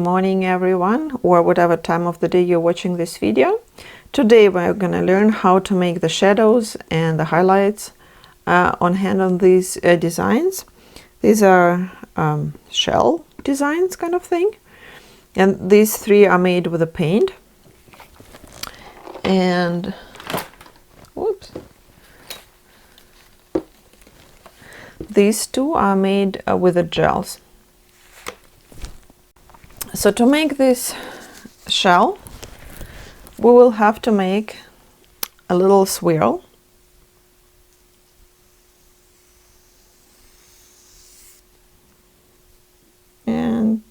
morning everyone, or whatever time of the day you're watching this video. Today we're gonna learn how to make the shadows and the highlights on hand on these designs. These are shell designs kind of thing, and these three are made with a paint, and whoops, these two are made with the gels. So to make this shell, we will have to make a little swirl. And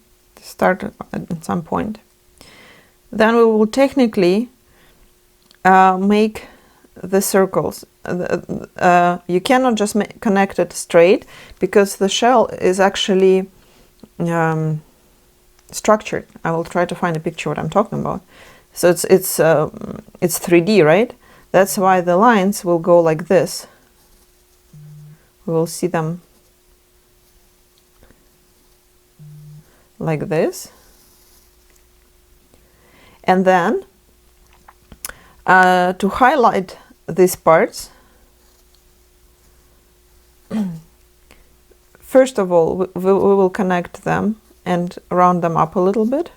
start at some point. Then we will technically make the circles. You cannot just connect it straight, because the shell is actually structured. I will try to find a picture what I'm talking about. So it's 3D, right? That's why the lines will go like this. We will see them like this. And then to highlight these parts, first of all, we will connect them and round them up a little bit.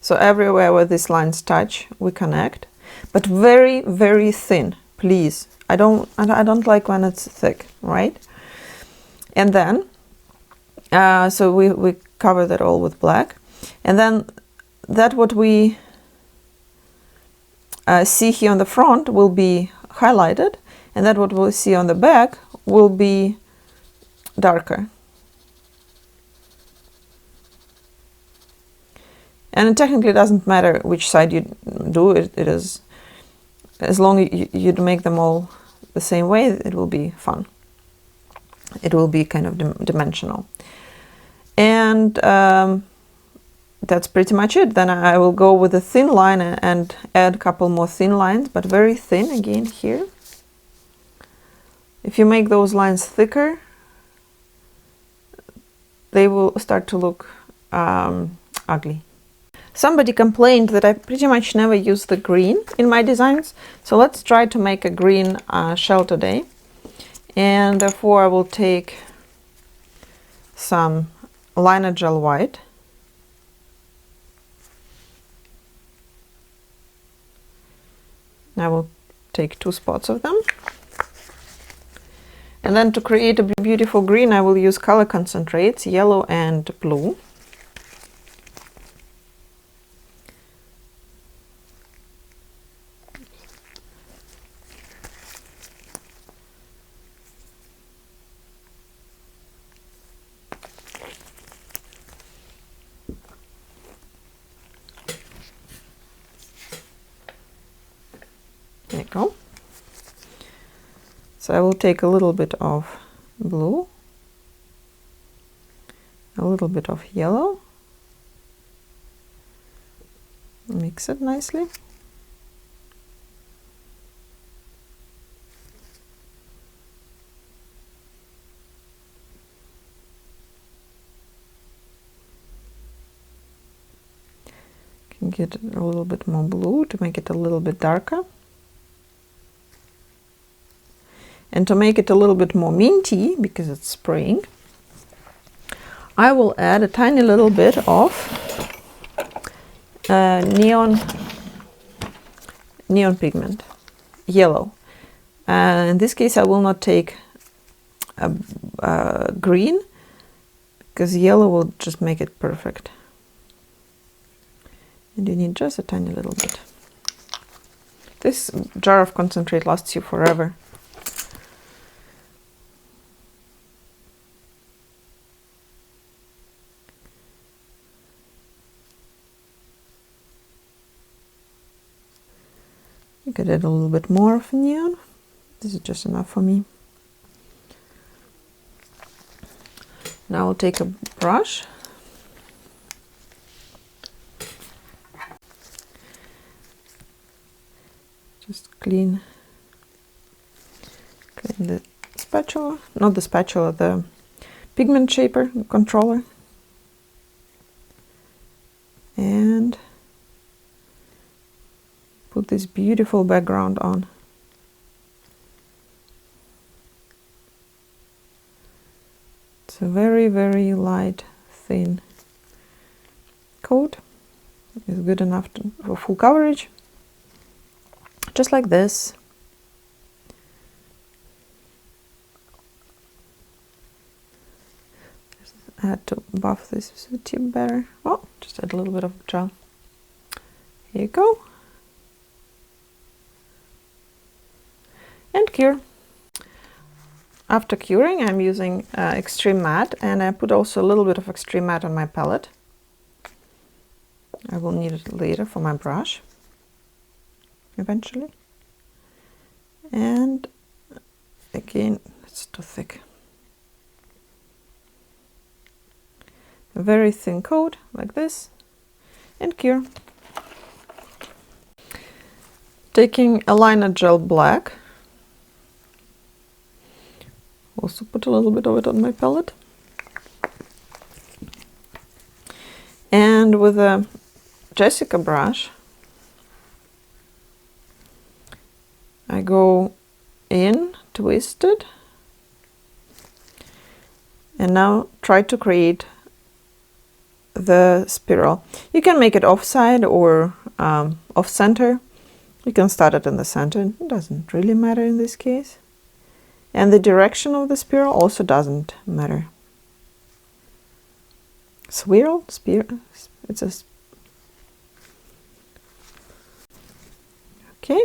So everywhere where these lines touch, we connect, but very, very thin, please. I don't like when it's thick, right? And then, so we cover that all with black, and then that what we see here on the front will be highlighted, and that what we'll see on the back will be darker. And it technically doesn't matter which side you do it. It is, as long as you make them all the same way, it will be fun. It will be kind of dimensional. And that's pretty much it. Then I will go with a thin line and add a couple more thin lines, but very thin again here. If you make those lines thicker, they will start to look ugly. Somebody complained that I pretty much never use the green in my designs, so let's try to make a green shell today. And therefore I will take some liner gel white, I will take 2 spots of them, and then to create a beautiful green I will use color concentrates, yellow and blue. There you go. So I will take a little bit of blue, a little bit of yellow, mix it nicely. Can get a little bit more blue to make it a little bit darker. And to make it a little bit more minty, because it's spring, I will add a tiny little bit of neon pigment, yellow. In this case I will not take green, because yellow will just make it perfect. And you need just a tiny little bit. This jar of concentrate lasts you forever. You could add a little bit more of neon. This is just enough for me. Now I'll take a brush Just clean the spatula, not the spatula, the pigment shaper controller, and put this beautiful background on. It's a very, very light, thin coat. It's good enough for full coverage. Just like this. I had to buff this tip better. Oh, just add a little bit of gel. Here you go. And cure. After curing, I'm using Extreme Matte, and I put also a little bit of Extreme Matte on my palette. I will need it later for my brush, eventually. And again, it's too thick. A very thin coat, like this, and cure. Taking a liner gel black, also put a little bit of it on my palette. And with a Jessica brush, I go in, twist it, and now try to create the spiral. You can make it off-side or off-center. You can start it in the center. It doesn't really matter in this case. And the direction of the spiral also doesn't matter. Swirl, it's a... Okay.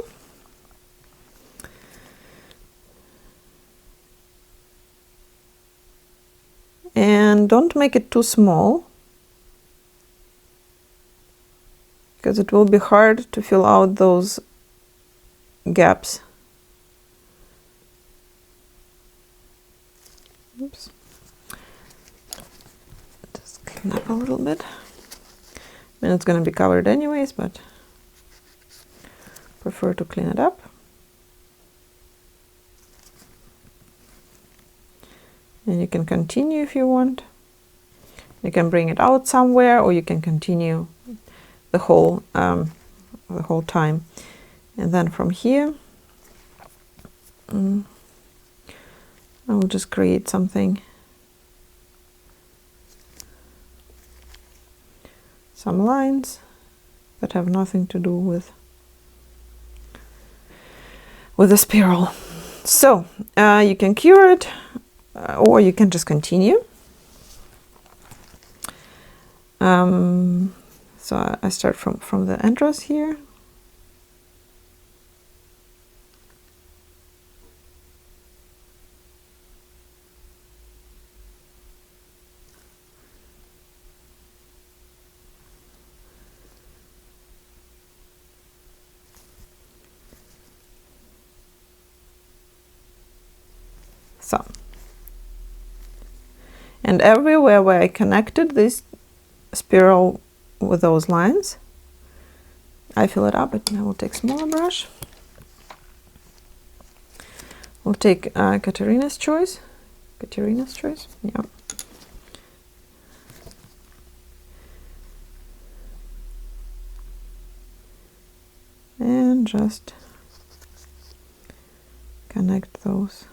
And don't make it too small, because it will be hard to fill out those gaps. Oops. Just clean up a little bit. I mean, it's going to be covered anyways, but prefer to clean it up. And you can continue if you want. You can bring it out somewhere, or you can continue the whole time. And then from here, I will just create something, some lines that have nothing to do with the spiral. So you can cure it, or you can just continue. So I start from the entrance here. So, and everywhere where I connected this spiral with those lines, I fill it up. But I will take smaller brush. We'll take Katerina's choice. Yeah. And just connect those.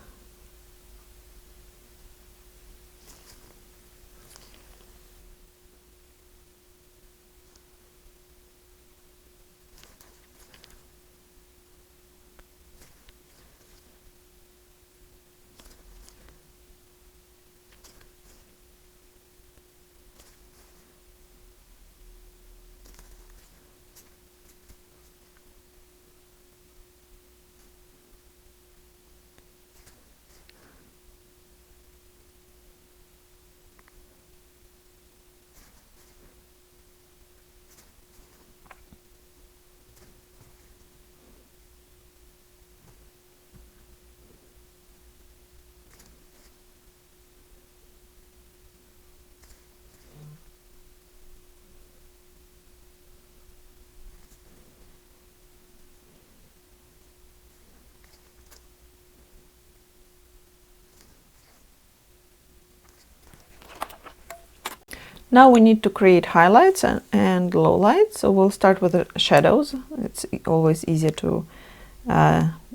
Now we need to create highlights and lowlights. So we'll start with the shadows. It's always easier to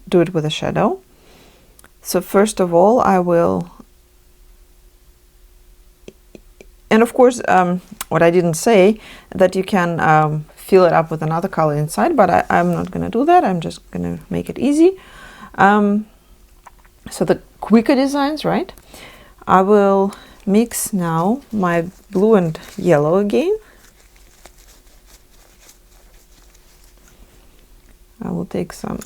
do it with a shadow. So first of all, I will, and of course, what I didn't say, that you can fill it up with another color inside, but I'm not going to do that. I'm just going to make it easy. So the quicker designs, right? I will mix now my blue and yellow again. I will take some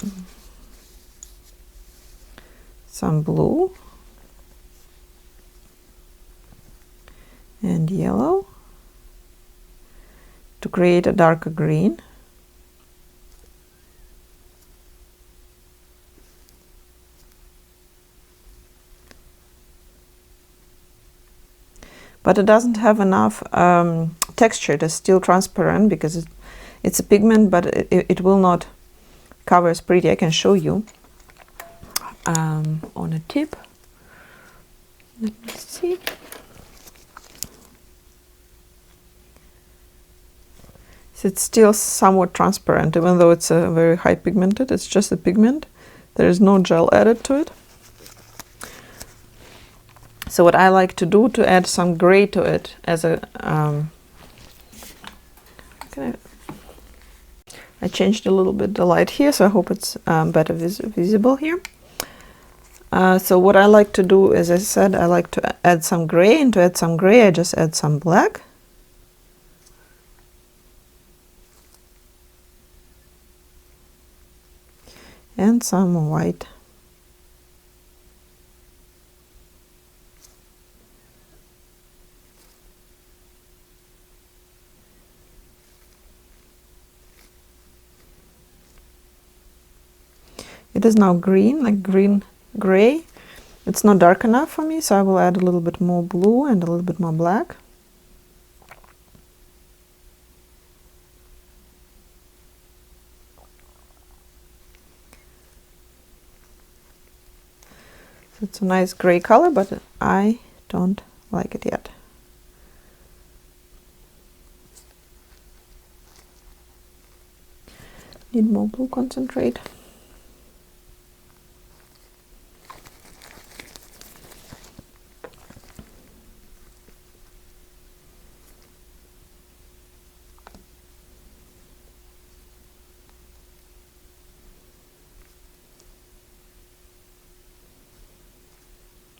blue and yellow to create a darker green. But it doesn't have enough texture. It is still transparent because it's a pigment, but it will not cover as pretty. I can show you on a tip. Let me see. So it's still somewhat transparent, even though it's a very high pigmented. It's just a pigment. There is no gel added to it. So what I like to do to add some gray to it as a I changed a little bit the light here, so I hope it's better visible here. So what I like to do, as I said, I like to add some gray, and to add some gray I just add some black. And some white. It is now green, like green gray. It's not dark enough for me, so I will add a little bit more blue and a little bit more black. So it's a nice gray color, but I don't like it yet. Need more blue concentrate.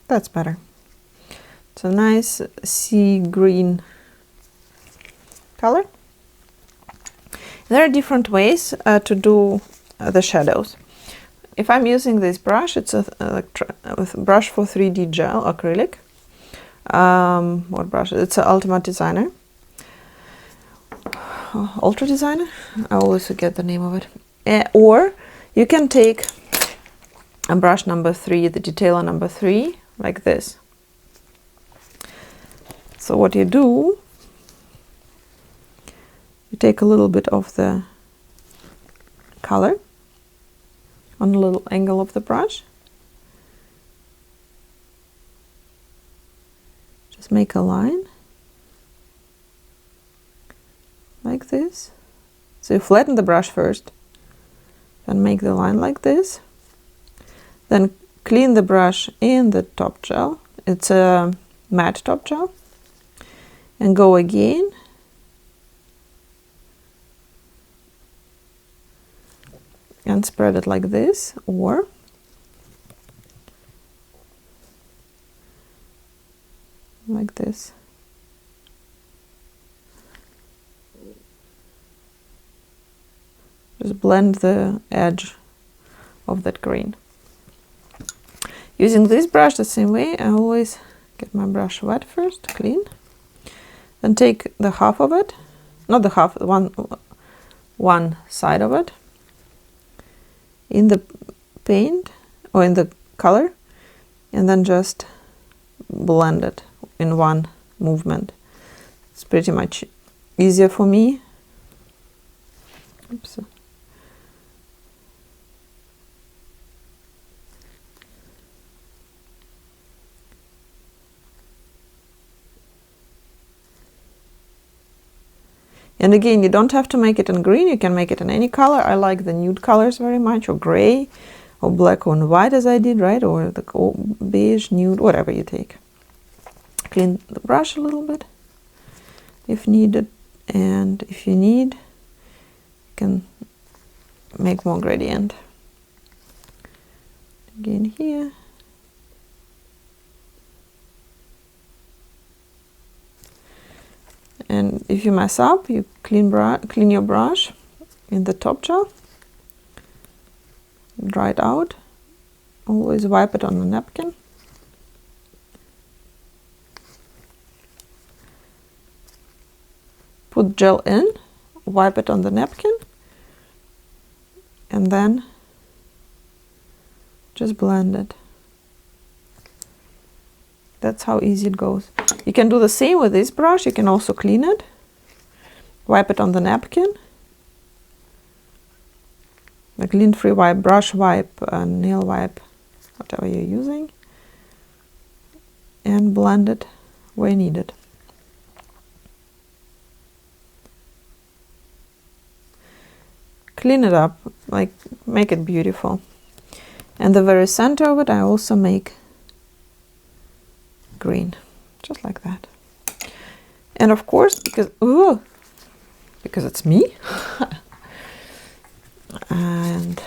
That's better. It's a nice sea green color. There are different ways to do the shadows. If I'm using this brush, it's a brush for 3D gel acrylic. What brush? It's an Ultimate Designer. Ultra Designer? I always forget the name of it. Or you can take a brush number 3, the detailer number 3, like this. So what you do, you take a little bit of the color on a little angle of the brush. Just make a line like this. So you flatten the brush first, then make the line like this. Then clean the brush in the top gel. It's a matte top gel. And go again. And spread it like this, or like this. Just blend the edge of that green. Using this brush the same way, I always get my brush wet first, clean. Then take the half of it, not the half, one side of it, in the paint or in the color, and then just blend it in one movement. It's pretty much easier for me. Oops. And again, you don't have to make it in green, you can make it in any color. I like the nude colors very much, or gray, or black and white as I did, right? Or the beige, nude, whatever you take. Clean the brush a little bit if needed, and if you need, you can make more gradient. Again here. And if you mess up, you clean your brush in the top gel, dry it out, always wipe it on the napkin. Put gel in, wipe it on the napkin, and then just blend it. That's how easy it goes. You can do the same with this brush. You can also clean it, wipe it on the napkin, like lint-free wipe, brush wipe, nail wipe, whatever you're using, and blend it where needed. Clean it up, like make it beautiful. And the very center of it, I also make green, just like that. And of course, because it's me, and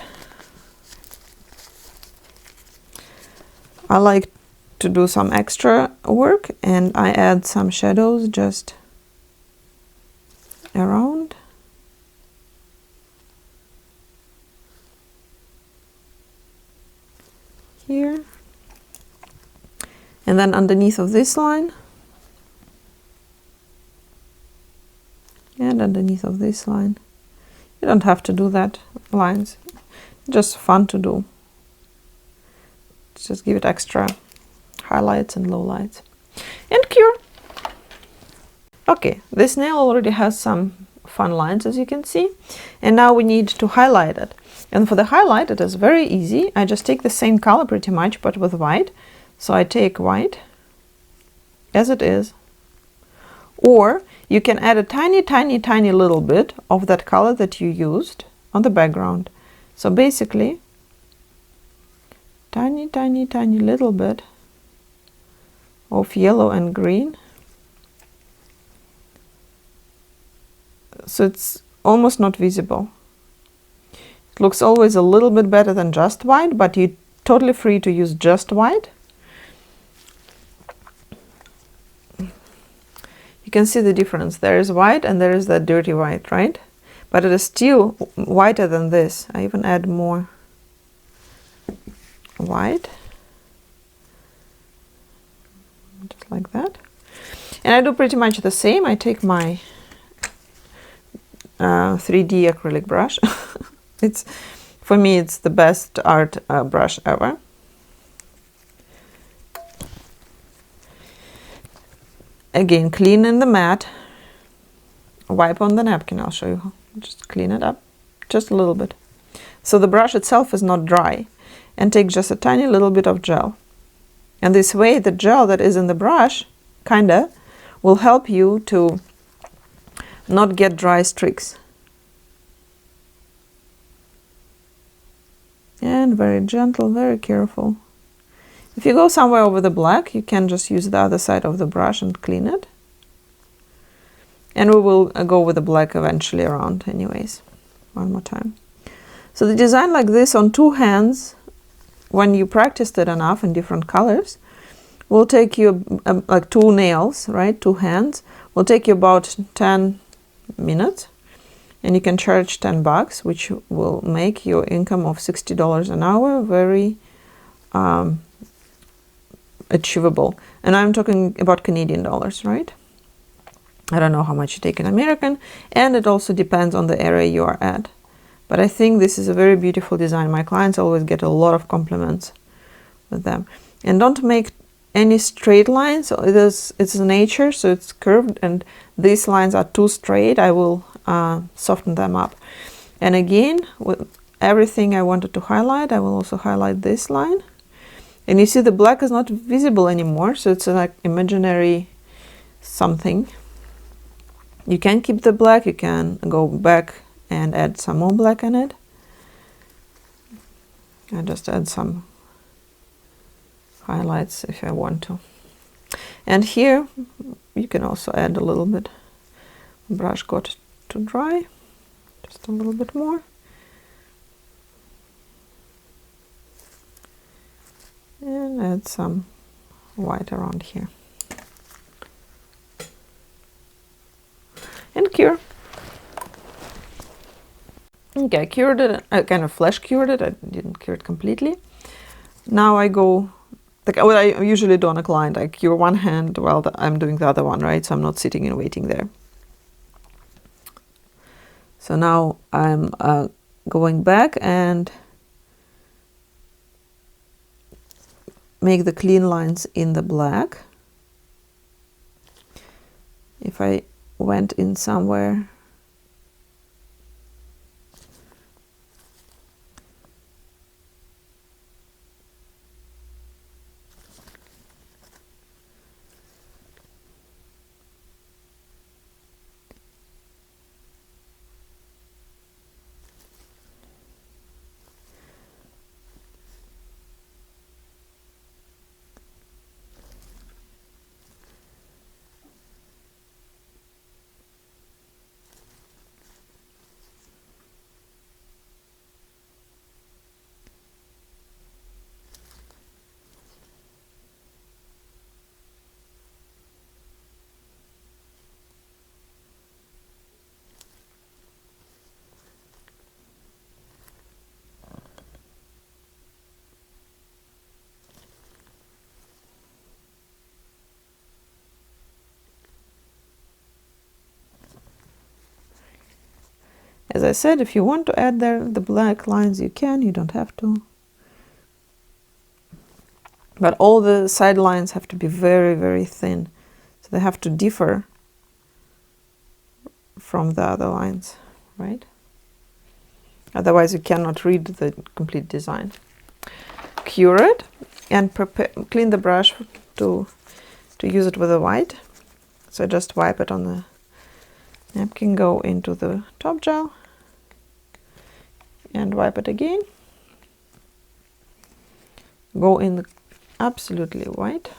I like to do some extra work, and I add some shadows just around. Here. And then underneath of this line, and underneath of this line. You don't have to do that lines, just fun to do. Just give it extra highlights and lowlights. And cure. Okay, this nail already has some fun lines, as you can see, and now we need to highlight it. And for the highlight, it is very easy. I just take the same color pretty much, but with white. So I take white as it is, or you can add a tiny little bit of that color that you used on the background. So basically, tiny little bit of yellow and green. So it's almost not visible. It looks always a little bit better than just white, but you're totally free to use just white. You can see the difference. There is white and there is that dirty white, right? But it is still whiter than this. I even add more white, just like that. And I do pretty much the same. I take my 3D acrylic brush. For me, it's the best art brush ever. Again, clean in the mat, wipe on the napkin. I'll show you how. Just clean it up, just a little bit. So the brush itself is not dry. And take just a tiny little bit of gel. And this way, the gel that is in the brush, kinda, will help you to not get dry streaks. And very gentle, very careful. If you go somewhere over the black, you can just use the other side of the brush and clean it. And we will go with the black eventually around anyways. One more time. So the design like this on two hands, when you practiced it enough in different colors, will take you like two nails, right? Two hands will take you about 10 minutes. And you can charge $10, which will make your income of $60 an hour very achievable. And I'm talking about Canadian dollars, right? I don't know how much you take in American, and it also depends on the area you are at. But I think this is a very beautiful design. My clients always get a lot of compliments with them. And don't make any straight lines. It's nature, so it's curved, and these lines are too straight. I will soften them up. And again, with everything I wanted to highlight, I will also highlight this line. And you see the black is not visible anymore, so it's like imaginary something. You can keep the black, you can go back and add some more black in it. I just add some highlights if I want to. And here you can also add a little bit. Brush got to dry, just a little bit more. And add some white around here. And cure. Okay, I cured it. I kind of flash cured it. I didn't cure it completely. Now I go, like what I usually do on a client, I cure one hand while I'm doing the other one, right? So I'm not sitting and waiting there. So now I'm going back and make the clean lines in the black. If I went in somewhere, as I said, if you want to add the black lines, you can, you don't have to. But all the side lines have to be very, very thin. So they have to differ from the other lines, right? Otherwise you cannot read the complete design. Cure it and clean the brush to use it with the white. So just wipe it on the napkin, go into the top gel and wipe it again. Go in the absolutely white.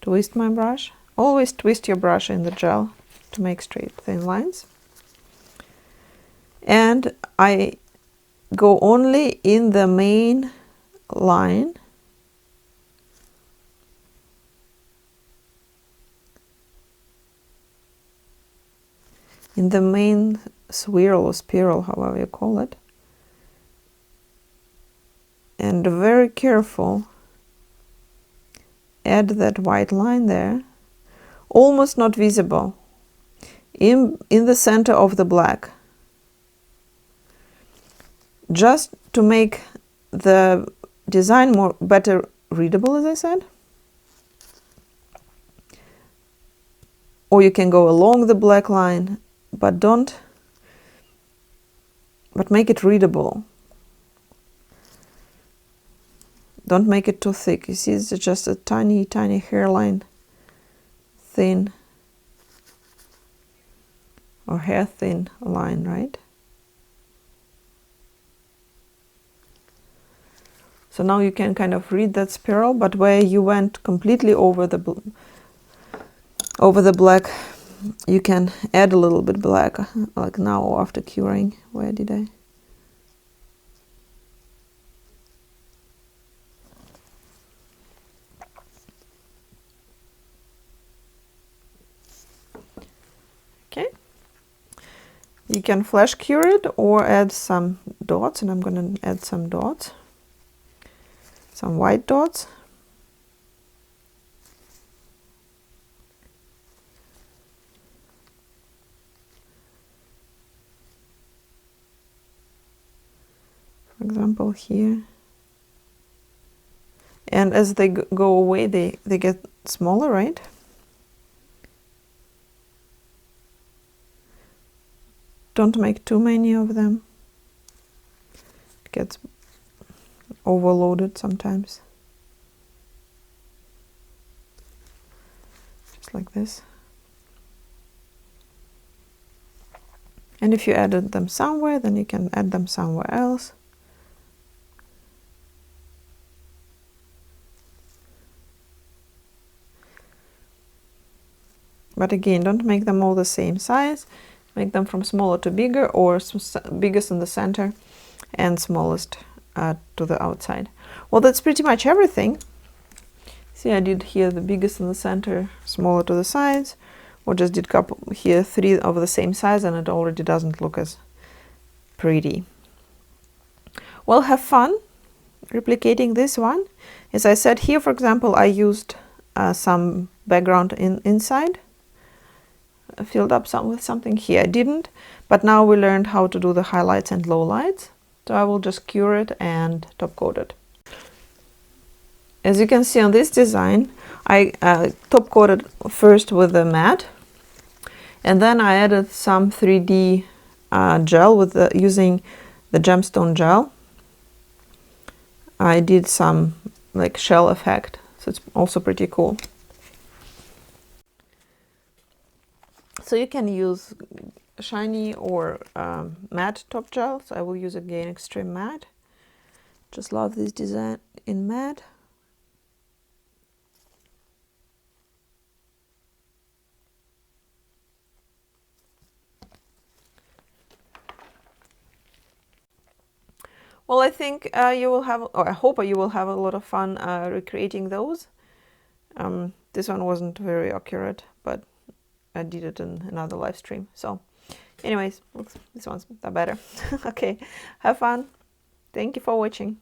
Twist my brush. Always twist your brush in the gel to make straight thin lines. And I go only in the main line. In the main swirl or spiral, however you call it. And very careful, add that white line there, almost not visible, in the center of the black. Just to make the design better readable, as I said. Or you can go along the black line, but make it readable. Don't make it too thick. You see, it's just a tiny, tiny hairline, thin or hair thin line, right? So now you can kind of read that spiral, but where you went completely over the black, you can add a little bit black, like now after curing. Where did I? Okay. You can flash cure it or add some dots, and I'm going to add some dots, some white dots. For example, here. And as they go away, they get smaller, right? Don't make too many of them. It gets overloaded sometimes. just like this. And if you added them somewhere, then you can add them somewhere else. But again, don't make them all the same size. Make them from smaller to bigger, or biggest in the center and smallest to the outside. Well, that's pretty much everything. See, I did here the biggest in the center, smaller to the sides, or just did couple here 3 of the same size, and it already doesn't look as pretty. Well, have fun replicating this one. As I said here, for example, I used some background inside. I filled up some with something. Here I didn't, but now we learned how to do the highlights and lowlights. So I will just cure it and top coat it. As you can see on this design, I top coated first with the matte, and then I added some 3D gel with using the gemstone gel. I did some like shell effect, so it's also pretty cool. So you can use shiny or matte top gel. So I will use again extreme matte. Just love this design in matte. Well, I think you will have, or I hope you will have a lot of fun recreating those. This one wasn't very accurate, but I did it in another live stream. So anyways, this one's better. Okay, have fun. Thank you for watching.